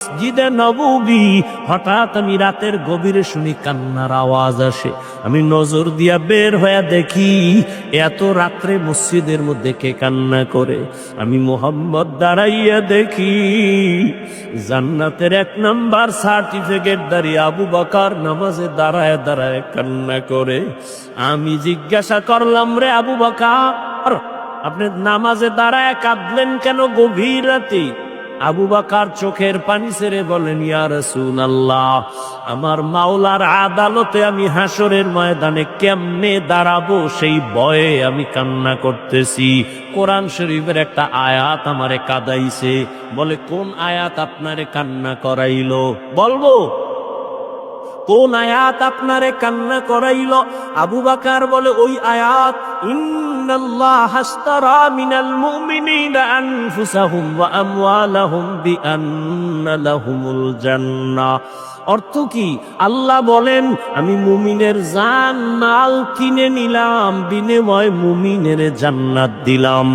মসজিদে নববী। হঠাৎ আমি রাতের গভীরে শুনি কান্নার আওয়াজ আসে। আমি নজর দিয়া বের হয়ে দেখি এত রাত্রে মসজিদের মধ্যে কে কান্না করে। আমি মুহাম্মদ দাঁড়াইয়া দেখি জান্নাতের 1 নাম্বার সার্টিফিকেট দাঁড়িয়ে আবু বকর নামাজে দাঁড়ায় দাঁড়ায় কান্না করে। আমি জিজ্ঞাসা করলাম, রে আবু বকর, আপনি নামাজে দাঁড়ায় কাঁদলেন কেন গভীর রাতে? আবু বকর চোখের পানি ছেড়ে বলেন, ইয়া রাসূলুল্লাহ, আমার মাওলার আদালতে আমি হাসরের ময়দানে কেমনে দাঁড়াবো সেই ভয়ে আমি কান্না করতেছি। কোরআন শরীফের একটা আয়াত আমারে কাঁদাইছে। বলে, কোন আয়াত আপনারে কান্না করাইলো? বলবো কোন আয়াত আপনারে কান্না করাইলো? আবু বকর বলে, ওই আয়াত, ইন্নাল্লাহা আশতারা মিনাল মুমিনিনা আনফুসাহুম ওয়া আমওয়ালাহুম বিআন্না লাহুমুল জান্নাহ। অর্থ কি? আল্লাহ বলেন, আমি মুমিনের জান মাল কিনে নিলাম, বিনিময়ে মুমিনের জান্নাত দিলাম।